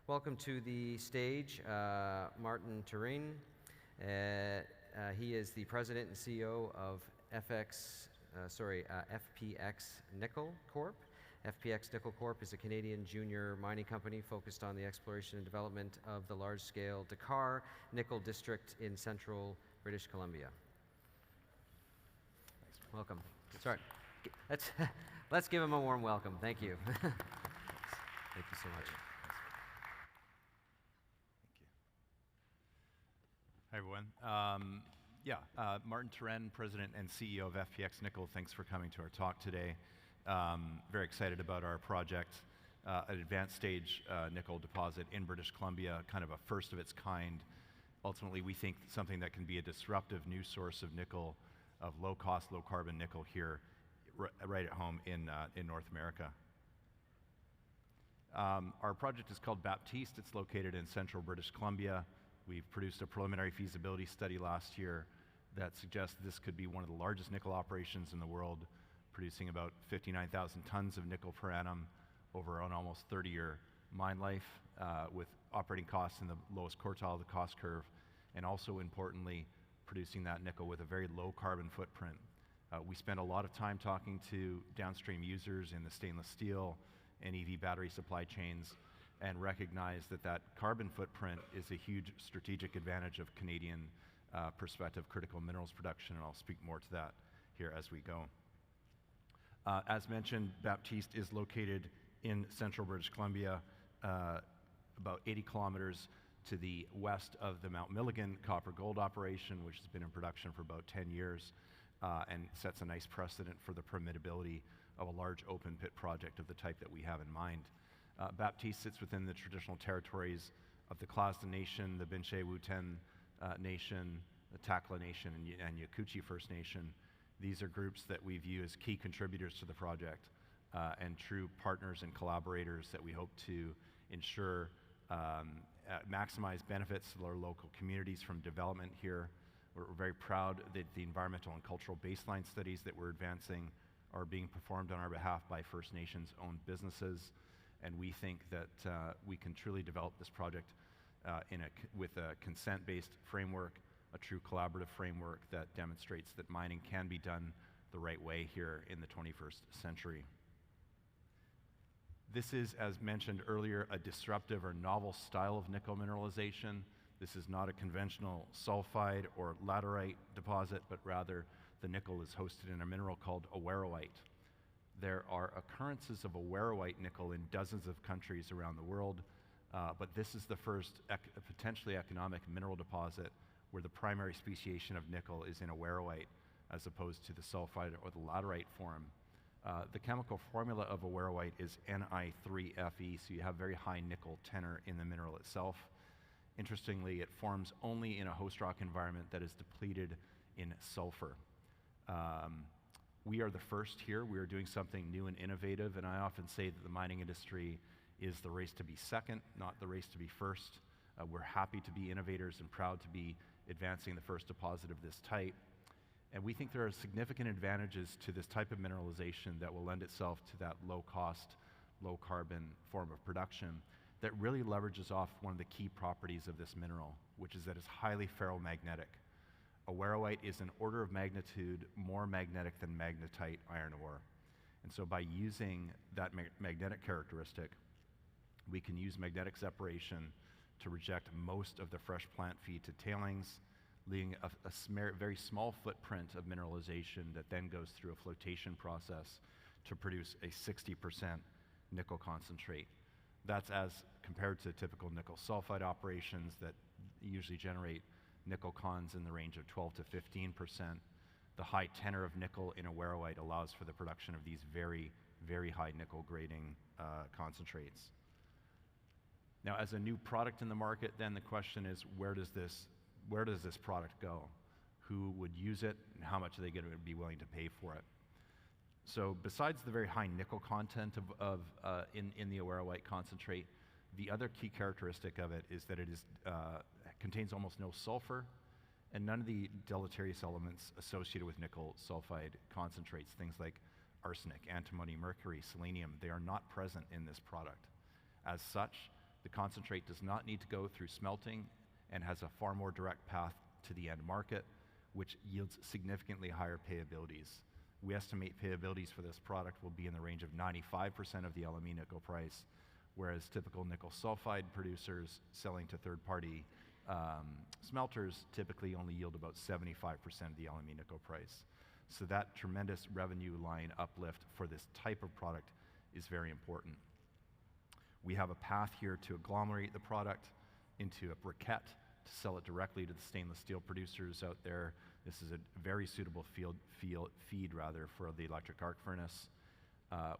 Welcome to the stage, Martin Turin. He is the president and CEO of FPX Nickel Corp. FPX Nickel Corp is a Canadian junior mining company focused on the exploration and development of the large-scale Dakar Nickel District in central British Columbia. Thanks, welcome. Sorry. Let's give him a warm welcome. Thank you. Thank you so much. Hi, everyone. Martin Turin, President and CEO of FPX Nickel. Thanks for coming to our talk today. Very excited about our project, an advanced stage nickel deposit in British Columbia, kind of a first of its kind. Ultimately, we think something that can be a disruptive new source of nickel, of low cost, low carbon nickel here, right at home in North America. Our project is called Baptiste. It's located in central British Columbia. We've produced a preliminary feasibility study last year that suggests this could be one of the largest nickel operations in the world, producing about 59,000 tons of nickel per annum over an almost 30-year mine life, with operating costs in the lowest quartile of the cost curve, and also importantly, producing that nickel with a very low carbon footprint. We spent a lot of time talking to downstream users in the stainless steel and EV battery supply chains, and recognize that that carbon footprint is a huge strategic advantage of Canadian prospective critical minerals production, and I'll speak more to that here as we go. As mentioned, Baptiste is located in central British Columbia, about 80 kilometers to the west of the Mount Milligan copper gold operation, which has been in production for about 10 years, and sets a nice precedent for the permittability of a large open pit project of the type that we have in mind. Baptiste sits within the traditional territories of the Clausden Nation, the Binshe-Wuten Nation, the Takla Nation, and Yukutji First Nation. These are groups that we view as key contributors to the project, and true partners and collaborators that we hope to ensure maximize benefits to our local communities from development here. We're very proud that the environmental and cultural baseline studies that we're advancing are being performed on our behalf by First Nations-owned businesses. And we think that we can truly develop this project with a consent-based framework, a true collaborative framework that demonstrates that mining can be done the right way here in the 21st century. This is, as mentioned earlier, a disruptive or novel style of nickel mineralization. This is not a conventional sulfide or laterite deposit, but rather the nickel is hosted in a mineral called awaroite. There are occurrences of awaroite nickel in dozens of countries around the world, but this is the first potentially economic mineral deposit where the primary speciation of nickel is in awaroite as opposed to the sulfide or the laterite form. The chemical formula of awaroite is Ni3Fe, so you have very high nickel tenor in the mineral itself. Interestingly, it forms only in a host rock environment that is depleted in sulfur. We are the first here. We are doing something new and innovative, and I often say that the mining industry is the race to be second, not the race to be first. We're happy to be innovators and proud to be advancing the first deposit of this type. And we think there are significant advantages to this type of mineralization that will lend itself to that low cost, low carbon form of production that really leverages off one of the key properties of this mineral, which is that it's highly ferromagnetic. Awaroite is an order of magnitude more magnetic than magnetite iron ore. And so by using that magnetic characteristic, we can use magnetic separation to reject most of the fresh plant feed to tailings, leaving a very small footprint of mineralization that then goes through a flotation process to produce a 60% nickel concentrate. That's as compared to typical nickel sulfide operations that usually generate nickel cons in the range of 12 to 15%. The high tenor of nickel in awaroite allows for the production of these very, very high nickel grading concentrates. Now, as a new product in the market, then the question is, where does this product go? Who would use it, and how much are they going to be willing to pay for it? So besides the very high nickel content in the awaroite concentrate, the other key characteristic of it is that it contains almost no sulfur and none of the deleterious elements associated with nickel sulfide concentrates, things like arsenic, antimony, mercury, selenium. They are not present in this product. As such, The concentrate does not need to go through smelting and has a far more direct path to the end market, which yields significantly higher payabilities. We estimate payabilities for this product will be in the range of 95% of the LME nickel price, whereas typical nickel sulfide producers selling to third-party smelters typically only yield about 75% of the LME nickel price. So that tremendous revenue line uplift for this type of product is very important. We have a path here to agglomerate the product into a briquette to sell it directly to the stainless steel producers out there. This is a very suitable feed for the electric arc furnace.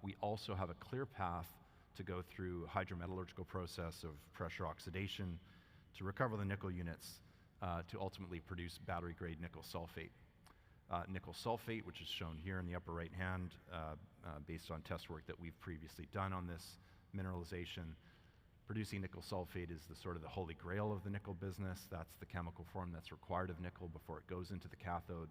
We also have a clear path to go through hydrometallurgical process of pressure oxidation to recover the nickel units to ultimately produce battery-grade nickel sulfate. Nickel sulfate, which is shown here in the upper right hand, based on test work that we've previously done on this mineralization. Producing nickel sulfate is the sort of the holy grail of the nickel business. That's the chemical form that's required of nickel before it goes into the cathode.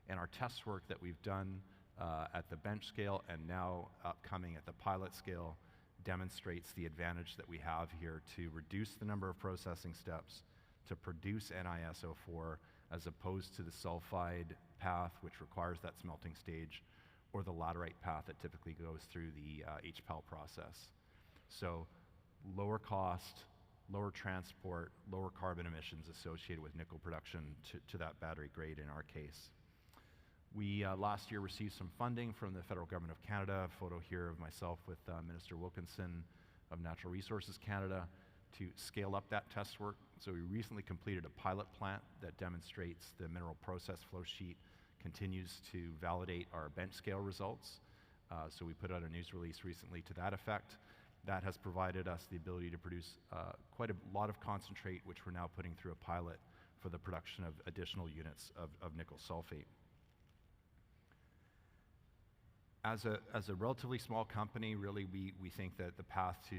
And our test work that we've done at the bench scale and now upcoming at the pilot scale demonstrates the advantage that we have here to reduce the number of processing steps to produce NiSO4 as opposed to the sulfide path, which requires that smelting stage, or the laterite path that typically goes through the HPAL process. So lower cost, lower transport, lower carbon emissions associated with nickel production to that battery grade in our case. We last year received some funding from the Federal Government of Canada, a photo here of myself with Minister Wilkinson of Natural Resources Canada, to scale up that test work. So we recently completed a pilot plant that demonstrates the mineral process flow sheet, continues to validate our bench scale results. So we put out a news release recently to that effect. That has provided us the ability to produce quite a lot of concentrate, which we're now putting through a pilot for the production of additional units of nickel sulfate. As a relatively small company, really, we think that the path to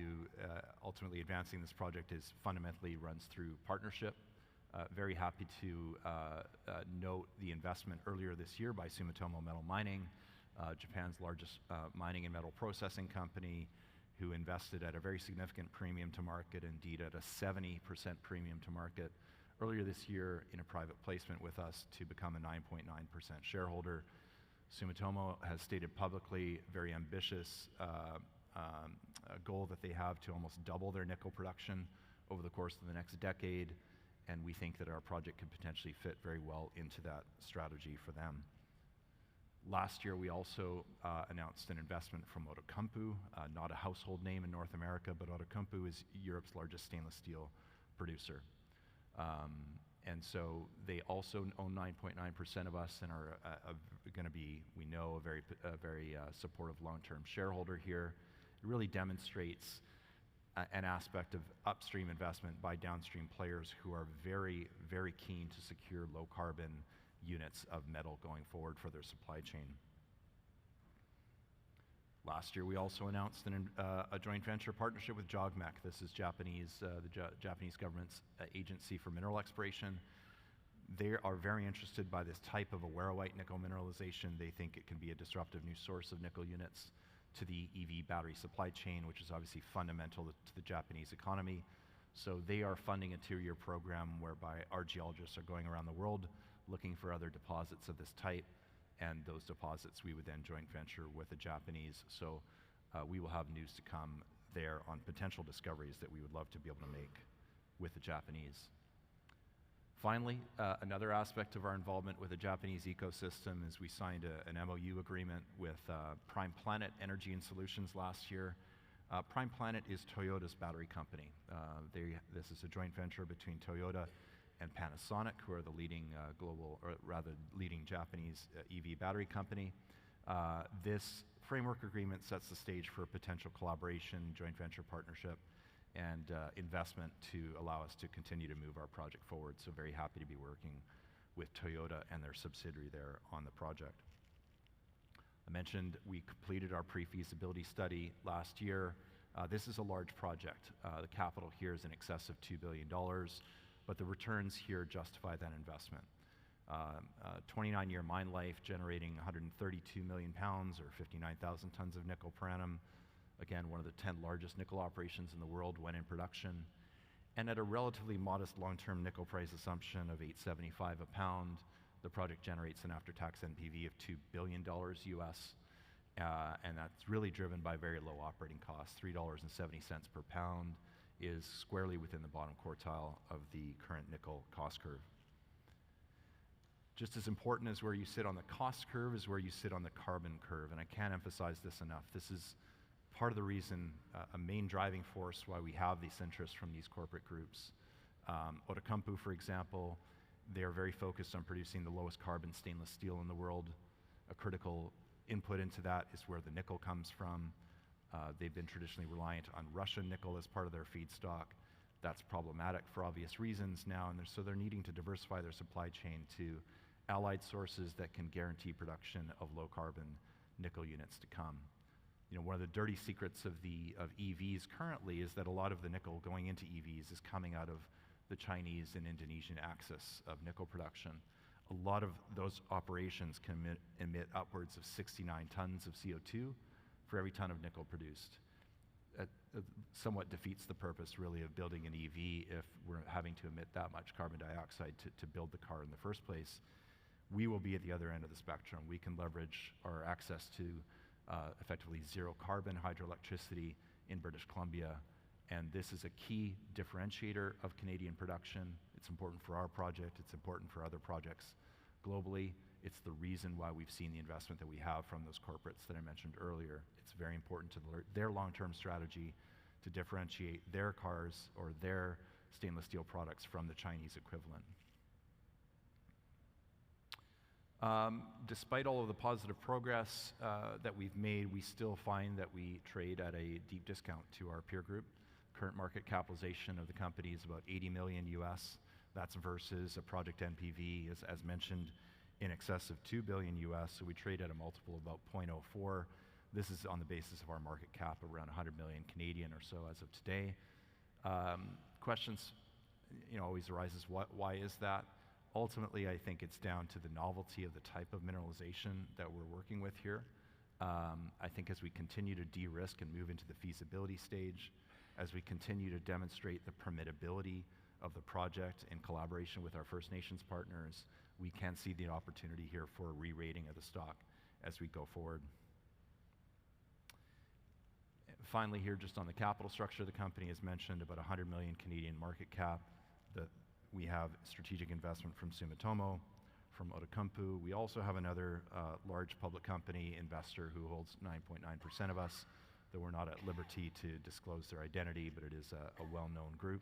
ultimately advancing this project is fundamentally runs through partnership. Very happy to note the investment earlier this year by Sumitomo Metal Mining, Japan's largest mining and metal processing company, who invested at a very significant premium to market, indeed at a 70% premium to market, earlier this year in a private placement with us to become a 9.9% shareholder. Sumitomo has stated publicly a very ambitious goal that they have to almost double their nickel production over the course of the next decade, and we think that our project could potentially fit very well into that strategy for them. Last year, we also announced an investment from Outokumpu, not a household name in North America, but Outokumpu is Europe's largest stainless steel producer. And so they also own 9.9% of us and are going to be, we know, a very supportive long-term shareholder here. It really demonstrates an aspect of upstream investment by downstream players who are very, very keen to secure low-carbon units of metal going forward for their supply chain. Last year, we also announced a joint venture partnership with JOGMEC. This is the Japanese government's agency for mineral exploration. They are very interested by this type of awarenite nickel mineralization. They think it can be a disruptive new source of nickel units to the EV battery supply chain, which is obviously fundamental to the Japanese economy. So they are funding a 2-year program whereby our geologists are going around the world looking for other deposits of this type, and those deposits we would then joint venture with the Japanese. So we will have news to come there on potential discoveries that we would love to be able to make with the Japanese. Finally, another aspect of our involvement with the Japanese ecosystem is we signed an MOU agreement with Prime Planet Energy and Solutions last year. Prime Planet is Toyota's battery company. This is a joint venture between Toyota and Panasonic, who are the leading leading Japanese EV battery company. This framework agreement sets the stage for a potential collaboration, joint venture partnership, and investment to allow us to continue to move our project forward. So very happy to be working with Toyota and their subsidiary there on the project. I mentioned we completed our pre-feasibility study last year. This is a large project. The capital here is in excess of $2 billion. But the returns here justify that investment. 29-year mine life generating 132 million pounds or 59,000 tons of nickel per annum, Again, one of the 10 largest nickel operations in the world when in production. And at a relatively modest long-term nickel price assumption of $8.75 a pound, the project generates an after-tax NPV of $2 billion US. And that's really driven by very low operating costs. $3.70 per pound is squarely within the bottom quartile of the current nickel cost curve. Just as important as where you sit on the cost curve is where you sit on the carbon curve, and I can't emphasize this enough. This is part of the reason, a main driving force why we have this interest from these corporate groups. Outokumpu, for example, they are very focused on producing the lowest carbon stainless steel in the world. A critical input into that is where the nickel comes from. They've been traditionally reliant on Russian nickel as part of their feedstock. That's problematic for obvious reasons now, and so they're needing to diversify their supply chain to allied sources that can guarantee production of low carbon nickel units to come. You know, one of the dirty secrets of EVs currently is that a lot of the nickel going into EVs is coming out of the Chinese and Indonesian axis of nickel production. A lot of those operations can emit upwards of 69 tons of CO2 for every ton of nickel produced. It somewhat defeats the purpose, really, of building an EV if we're having to emit that much carbon dioxide to build the car in the first place. We will be at the other end of the spectrum. We can leverage our access to effectively zero carbon hydroelectricity in British Columbia, and this is a key differentiator of Canadian production. It's important for our project, it's important for other projects globally. It's the reason why we've seen the investment that we have from those corporates that I mentioned earlier. It's very important to their long-term strategy to differentiate their cars or their stainless steel products from the Chinese equivalent. Despite all of the positive progress that we've made, we still find that we trade at a deep discount to our peer group. Current market capitalization of the company is about 80 million US. That's versus a project NPV, as mentioned, in excess of 2 billion US. So we trade at a multiple of about 0.04. This is on the basis of our market cap around 100 million Canadian or so as of today. Questions, always arises. Why is that? Ultimately, I think it's down to the novelty of the type of mineralization that we're working with here. I think as we continue to de-risk and move into the feasibility stage, as we continue to demonstrate the permittability of the project in collaboration with our First Nations partners, we can see the opportunity here for a re-rating of the stock as we go forward. Finally here, just on the capital structure of the company, as mentioned, about 100 million Canadian market cap. We have strategic investment from Sumitomo, from Outokumpu. We also have another large public company investor who holds 9.9% of us, though we're not at liberty to disclose their identity, but it is a well-known group.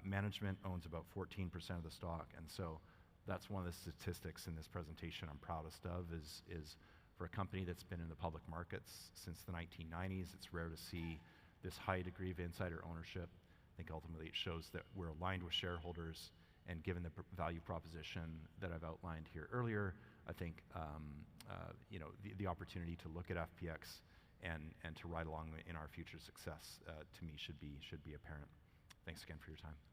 Management owns about 14% of the stock, and so that's one of the statistics in this presentation I'm proudest of is for a company that's been in the public markets since the 1990s, it's rare to see this high degree of insider ownership. I think ultimately it shows that we're aligned with shareholders, and given the value proposition that I've outlined here earlier, I think the opportunity to look at FPX and to ride along in our future success to me should be apparent. Thanks again for your time.